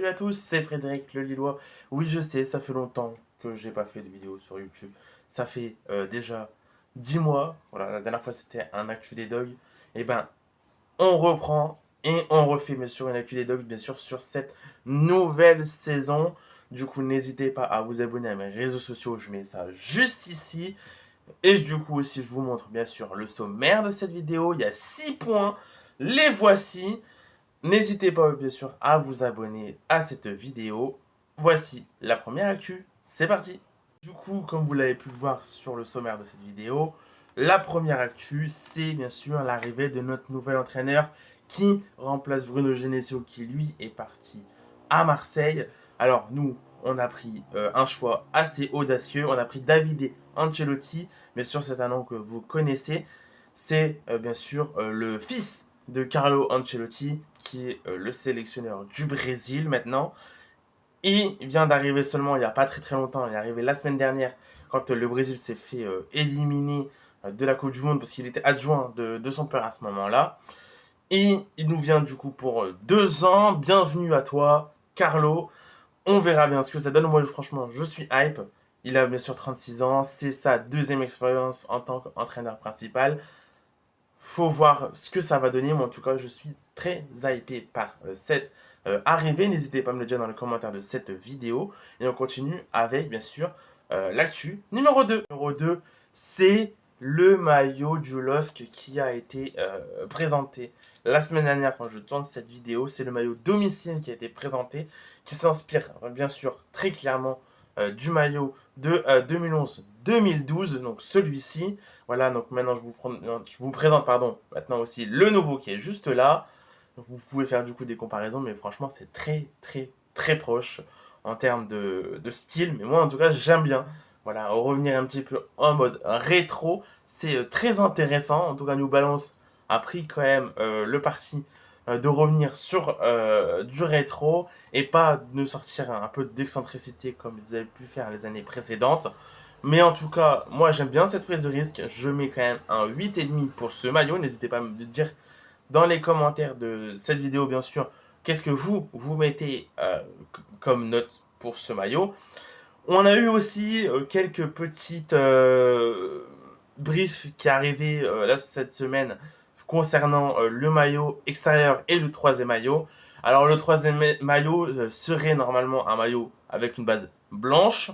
Salut à tous, c'est Frédéric le Lillois. Oui, je sais, ça fait longtemps que j'ai pas fait de vidéo sur YouTube. Ça fait déjà 10 mois. Voilà, la dernière fois c'était un actu des dogs. Et ben, on reprend et on refait bien sûr une actu des dogs, bien sûr, sur cette nouvelle saison. Du coup, n'hésitez pas à vous abonner à mes réseaux sociaux. Je mets ça juste ici. Et du coup aussi, je vous montre bien sûr le sommaire de cette vidéo. Il y a 6 points. Les voici. N'hésitez pas bien sûr à vous abonner à cette vidéo. Voici la première actu, c'est parti. Du coup, comme vous l'avez pu le voir sur le sommaire de cette vidéo, la première actu, c'est bien sûr l'arrivée de notre nouvel entraîneur qui remplace Bruno Genesio qui lui est parti à Marseille. Alors nous, on a pris un choix assez audacieux, on a pris Davide Ancelotti, bien sûr c'est un nom que vous connaissez, c'est bien sûr le fils de Carlo Ancelotti qui est le sélectionneur du Brésil maintenant. Il vient d'arriver seulement il n'y a pas très longtemps, il est arrivé la semaine dernière quand le Brésil s'est fait éliminer de la Coupe du Monde parce qu'il était adjoint de son père à ce moment-là. Et il nous vient du coup pour 2 ans. Bienvenue à toi, Carlo. On verra bien ce que ça donne. Moi, franchement, je suis hype. Il a bien sûr 36 ans. C'est sa deuxième expérience en tant qu'entraîneur principal. Faut voir ce que ça va donner. Moi, en tout cas, je suis très hypé par cette arrivée. N'hésitez pas à me le dire dans les commentaires de cette vidéo. Et on continue avec, bien sûr, l'actu numéro 2. Numéro 2, c'est le maillot du LOSC qui a été présenté la semaine dernière quand je tourne cette vidéo. C'est le maillot domicile qui a été présenté, qui s'inspire bien sûr très clairement du maillot de 2011-2012, donc celui-ci. Voilà, donc maintenant je vous présente maintenant aussi le nouveau qui est juste là. Donc vous pouvez faire du coup des comparaisons, mais franchement c'est très proche en termes de style. Mais moi en tout cas j'aime bien. Voilà, revenir un petit peu en mode rétro, c'est très intéressant. En tout cas New Balance a pris quand même le parti de revenir sur du rétro et pas de sortir un peu d'excentricité comme ils avaient pu faire les années précédentes. Mais en tout cas, moi j'aime bien cette prise de risque. Je mets quand même un 8,5 pour ce maillot. N'hésitez pas à me dire dans les commentaires de cette vidéo, bien sûr, qu'est-ce que vous mettez comme note pour ce maillot. On a eu aussi quelques petites briefs qui arrivaient là cette semaine concernant le maillot extérieur et le troisième maillot. Alors le troisième maillot serait normalement un maillot avec une base blanche,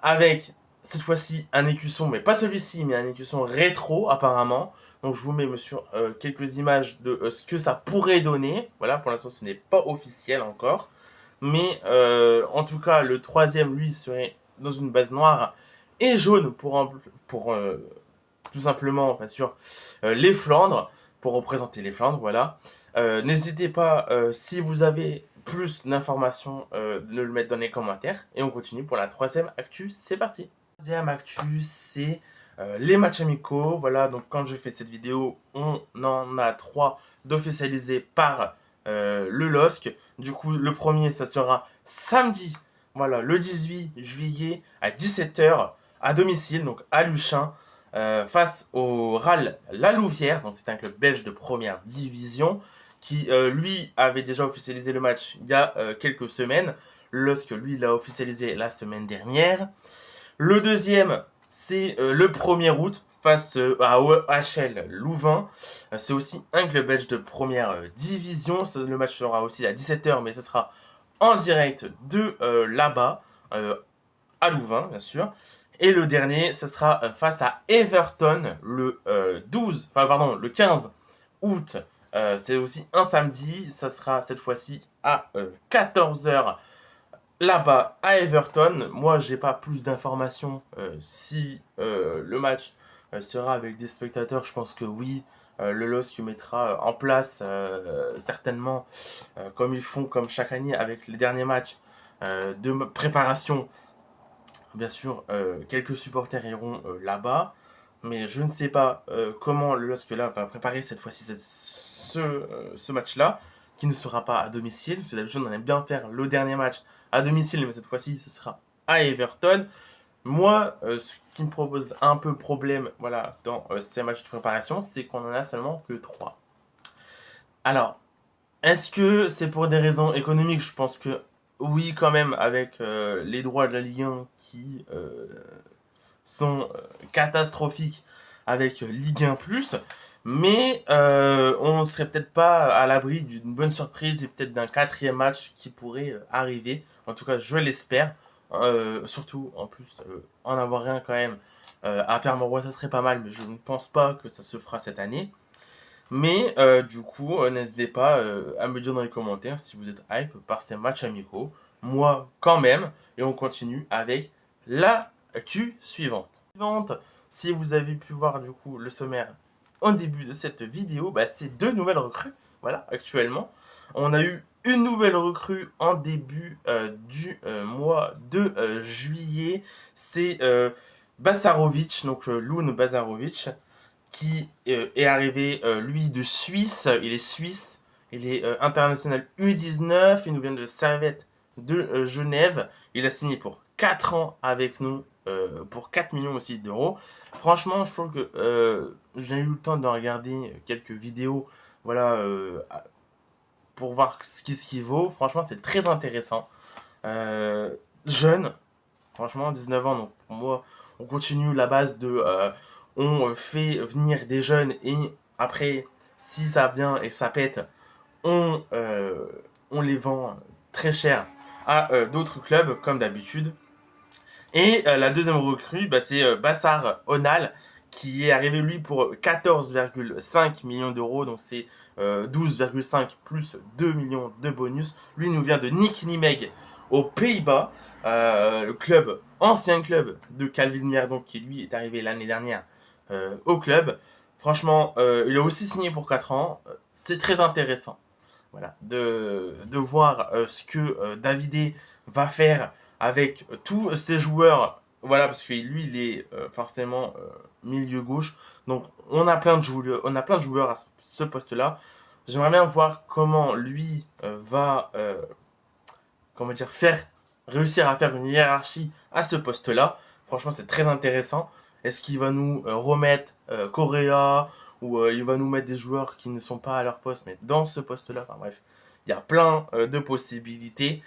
avec cette fois-ci un écusson, mais pas celui-ci, mais un écusson rétro apparemment. Donc je vous mets sur quelques images de ce que ça pourrait donner. Voilà, pour l'instant ce n'est pas officiel encore. Mais en tout cas, le troisième, lui, serait dans une base noire et jaune pour tout simplement, bien sûr, les Flandres, pour représenter les Flandres, voilà. N'hésitez pas, si vous avez plus d'informations, de le mettre dans les commentaires. Et on continue pour la troisième actu, c'est parti. La troisième actu, c'est les matchs amicaux. Voilà, donc quand je fais cette vidéo, on en a 3 d'officialisés par le LOSC. Du coup, le premier, ça sera samedi, voilà, le 18 juillet à 17h à domicile, donc à Luchin, face au RAL La Louvière. Donc c'est un club belge de première division qui, lui, avait déjà officialisé le match il y a quelques semaines. Le LOSC, lui, l'a officialisé la semaine dernière. Le deuxième, c'est le 1er août face à OHL Louvain. C'est aussi un club belge de première division. Le match sera aussi à 17h, mais ce sera en direct de là-bas, à Louvain, bien sûr. Et le dernier, ce sera face à Everton le 15 août. C'est aussi un samedi. Ça sera cette fois-ci à 14h là-bas à Everton. Moi, j'ai pas plus d'informations si le match sera avec des spectateurs. Je pense que oui. Le LOSC mettra en place certainement, comme ils font comme chaque année avec les derniers matchs de préparation. Bien sûr, quelques supporters iront là-bas, mais je ne sais pas comment le LOSC là va préparer cette fois-ci ce match-là, qui ne sera pas à domicile. Parce que d'habitude, on aime bien faire le dernier match à domicile, mais cette fois-ci, ce sera à Everton. Moi, ce qui me propose un peu problème, voilà, dans ces matchs de préparation, c'est qu'on en a seulement que 3. Alors, est-ce que c'est pour des raisons économiques? Je pense que oui, quand même, avec les droits de la Ligue 1 qui sont catastrophiques avec Ligue 1 Plus, mais on serait peut-être pas à l'abri d'une bonne surprise et peut-être d'un quatrième match qui pourrait arriver. En tout cas, je l'espère. Surtout, en plus, en avoir rien quand même à Permorois, ça serait pas mal, mais je ne pense pas que ça se fera cette année. Mais du coup, n'hésitez pas à me dire dans les commentaires si vous êtes hype par ces matchs amicaux. Moi, quand même. Et on continue avec la Q suivante. Si vous avez pu voir du coup le sommaire au début de cette vidéo, bah, c'est deux nouvelles recrues. Voilà, actuellement. On a eu une nouvelle recrue en début du mois de juillet. C'est Basarovic, donc Loun Basarovic qui est arrivé, lui, de Suisse. Il est suisse. Il est international U19. Il nous vient de Servette de Genève. Il a signé pour 4 ans avec nous, pour 4 millions aussi d'euros. Franchement, je trouve que j'ai eu le temps de regarder quelques vidéos, voilà, pour voir ce qu'il vaut. Franchement, c'est très intéressant. Jeune, franchement, 19 ans, donc pour moi, on continue la base de on fait venir des jeunes et après, si ça vient et ça pète, on les vend très cher à d'autres clubs, comme d'habitude. Et la deuxième recrue, bah, c'est Bassar Onal, qui est arrivé lui pour 14,5 millions d'euros, donc c'est 12,5 plus 2 millions de bonus. Lui nous vient de Nick Nimeg aux Pays-Bas, le club, ancien club de Calvin Merdon, qui lui est arrivé l'année dernière au club. Franchement, il a aussi signé pour 4 ans. C'est très intéressant, voilà, de voir ce que Davidé va faire avec tous ces joueurs. Voilà, parce que lui, il est forcément milieu gauche. Donc, on a plein de joueurs à ce poste-là. J'aimerais bien voir comment lui va, comment dire, réussir à faire une hiérarchie à ce poste-là. Franchement, c'est très intéressant. Est-ce qu'il va nous remettre Correa ou il va nous mettre des joueurs qui ne sont pas à leur poste, mais dans ce poste-là? Enfin bref, il y a plein de possibilités.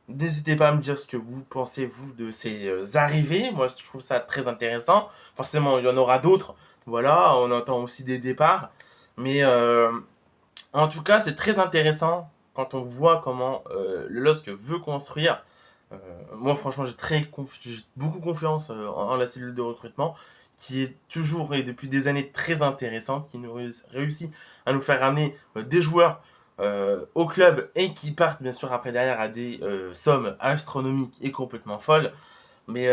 N'hésitez pas à me dire ce que vous pensez, vous, de ces arrivées. Moi, je trouve ça très intéressant. Forcément, il y en aura d'autres. Voilà, on entend aussi des départs. Mais en tout cas, c'est très intéressant quand on voit comment le LOSC veut construire. Euh, Moi, franchement, j'ai beaucoup confiance en la cellule de recrutement qui est toujours et depuis des années très intéressante, qui nous réussit à nous faire ramener des joueurs au club et qui partent bien sûr après derrière à des sommes astronomiques et complètement folles. Mais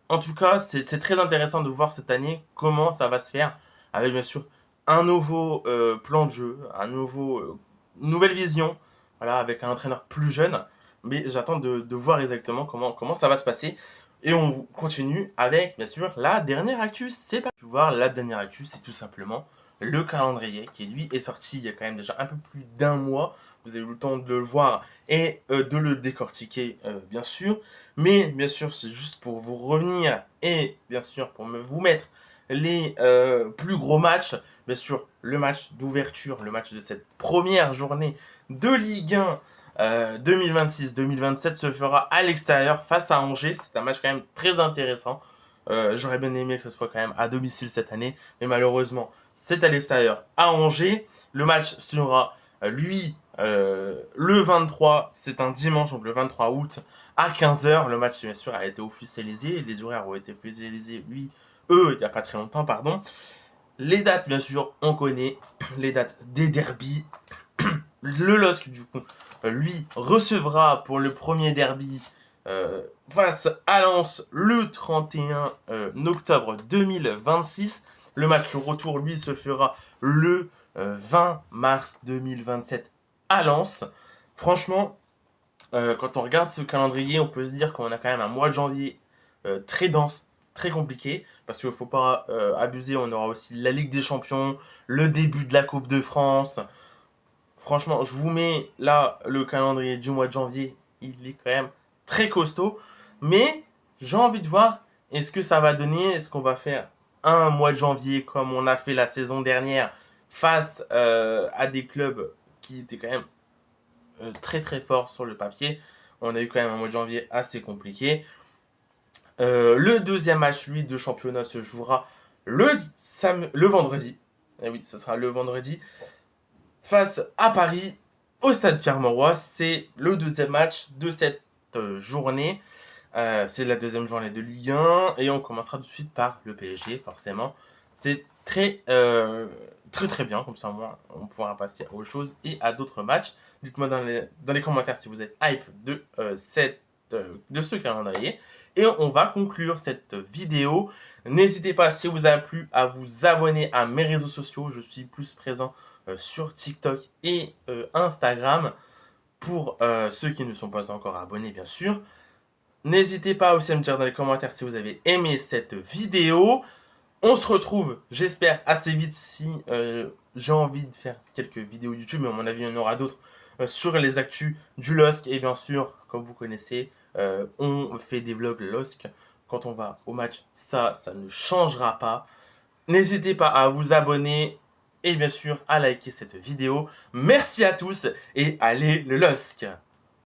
en tout cas, c'est très intéressant de voir cette année comment ça va se faire avec bien sûr un nouveau plan de jeu, une nouvelle vision, voilà, avec un entraîneur plus jeune. Mais j'attends de voir exactement comment ça va se passer. Et on continue avec bien sûr la dernière actu. C'est pas voir la dernière actu, c'est tout simplement le calendrier qui lui est sorti il y a quand même déjà un peu plus d'un mois. Vous avez eu le temps de le voir et de le décortiquer bien sûr. Mais bien sûr, c'est juste pour vous revenir et bien sûr pour vous mettre les plus gros matchs. Bien sûr, le match d'ouverture, le match de cette première journée de Ligue 1 2026-2027 se fera à l'extérieur face à Angers. C'est un match quand même très intéressant. J'aurais bien aimé que ce soit quand même à domicile cette année, mais malheureusement, c'est à l'extérieur à Angers. Le match sera, lui, le 23, c'est un dimanche, donc le 23 août, à 15h. Le match, bien sûr, a été officialisé. Les horaires ont été officialisés, il n'y a pas très longtemps, pardon. Les dates, bien sûr, on connaît. Les dates des derbies. Le LOSC, du coup, lui, recevra pour le premier derby face à Lens le 31 octobre 2026. Le match retour, lui, se fera le 20 mars 2027 à Lens. Franchement, quand on regarde ce calendrier, on peut se dire qu'on a quand même un mois de janvier très dense, très compliqué, parce qu'il ne faut pas abuser, on aura aussi la Ligue des Champions, le début de la Coupe de France. Franchement, je vous mets là le calendrier du mois de janvier, il est quand même très costaud, mais j'ai envie de voir est-ce que ça va donner, est-ce qu'on va faire un mois de janvier comme on a fait la saison dernière face à des clubs qui étaient quand même très très fort sur le papier. On a eu quand même un mois de janvier assez compliqué. Le deuxième match, lui, de championnat se jouera le vendredi. Et oui, ça sera le vendredi face à Paris au stade Pierre-Mauroy. C'est le deuxième match de cette journée. C'est la deuxième journée de Ligue 1 et on commencera tout de suite par le PSG, forcément. C'est très bien, comme ça on pourra passer à autre chose et à d'autres matchs. Dites-moi dans les commentaires si vous êtes hype de ce calendrier. Et on va conclure cette vidéo. N'hésitez pas, si vous a plu, à vous abonner à mes réseaux sociaux. Je suis plus présent sur TikTok et Instagram pour ceux qui ne sont pas encore abonnés, bien sûr. N'hésitez pas aussi à me dire dans les commentaires si vous avez aimé cette vidéo. On se retrouve, j'espère, assez vite si j'ai envie de faire quelques vidéos YouTube, mais à mon avis, il y en aura d'autres sur les actus du LOSC. Et bien sûr, comme vous connaissez, on fait des vlogs LOSC quand on va au match. Ça ne changera pas. N'hésitez pas à vous abonner et bien sûr à liker cette vidéo. Merci à tous et allez le LOSC!